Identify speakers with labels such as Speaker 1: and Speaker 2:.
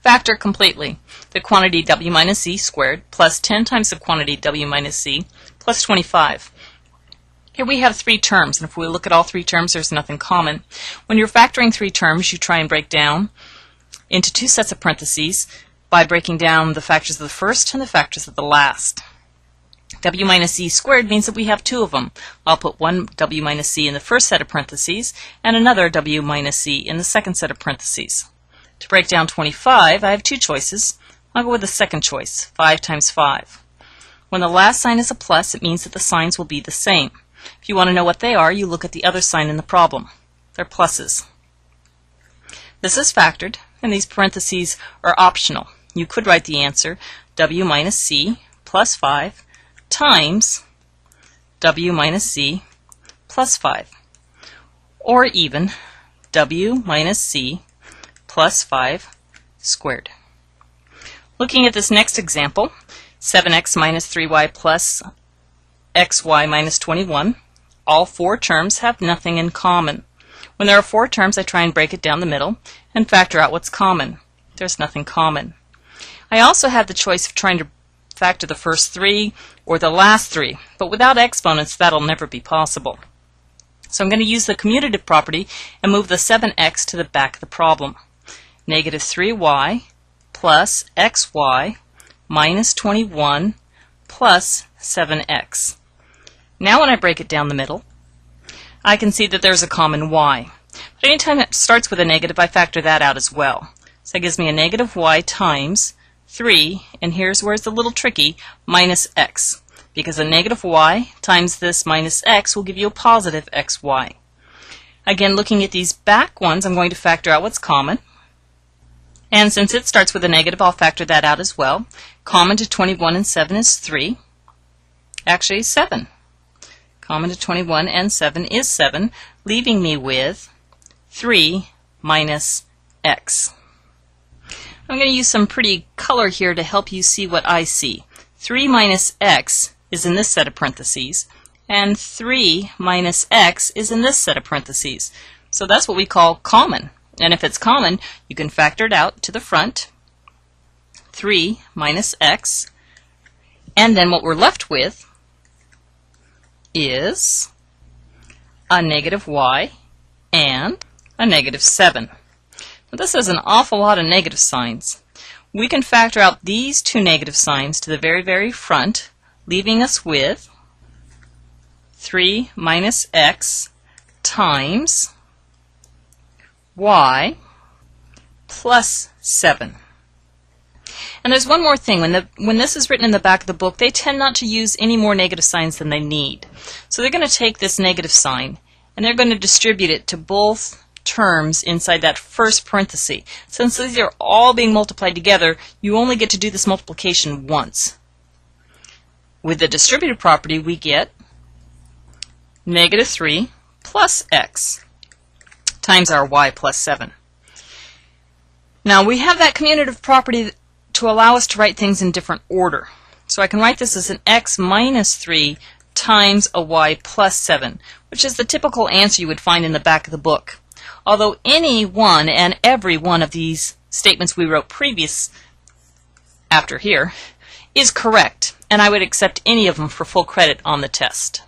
Speaker 1: Factor completely. The quantity w minus z squared plus 10 times the quantity w minus z plus 25. Here we have three terms, and if we look at all three terms, there's nothing common. When you're factoring three terms, you try and break down into two sets of parentheses by breaking down the factors of the first and the factors of the last. W minus z squared means that we have two of them. I'll put one w minus z in the first set of parentheses and another w minus z in the second set of parentheses. To break down 25, I have two choices. I'll go with the second choice, 5 times 5. When the last sign is a plus, it means that the signs will be the same. If you want to know what they are, you look at the other sign in the problem. They're pluses. This is factored, and these parentheses are optional. You could write the answer w minus c plus 5 times w minus z plus 5, or even w minus c plus 5 squared. Looking at this next example, 7x minus 3y plus xy minus 21, all four terms have nothing in common. When there are four terms, I try and break it down the middle and factor out what's common. There's nothing common. I also have the choice of trying to factor the first three or the last three, but without exponents that'll never be possible. So I'm going to use the commutative property and move the 7x to the back of the problem. Negative 3y plus xy minus 21 plus 7x. Now when I break it down the middle, I can see that there's a common y. But anytime it starts with a negative, I factor that out as well. So that gives me a negative y times 3, and here's where it's a little tricky, minus x. Because a negative y times this minus x will give you a positive xy. Again, looking at these back ones, I'm going to factor out what's common. And since it starts with a negative, I'll factor that out as well. Common to 21 and 7 is 3. Actually, 7. Common to 21 and 7 is 7, leaving me with 3 minus x. I'm going to use some pretty color here to help you see what I see. 3 minus x is in this set of parentheses, and 3 minus x is in this set of parentheses. So that's what we call common. And if it's common, you can factor it out to the front, 3 minus x, and then what we're left with is a negative y and a negative 7. Now this is an awful lot of negative signs. We can factor out these two negative signs to the very, very front, leaving us with 3 minus x times y plus 7. And there's one more thing. When this is written in the back of the book, they tend not to use any more negative signs than they need. So they're going to take this negative sign and they're going to distribute it to both terms inside that first parenthesis. Since these are all being multiplied together, you only get to do this multiplication once. With the distributive property, we get negative 3 plus x times our y plus 7. Now we have that commutative property to allow us to write things in different order. So I can write this as an x minus 3 times a y plus 7, which is the typical answer you would find in the back of the book. Although any one and every one of these statements we wrote previous after here is correct, and I would accept any of them for full credit on the test.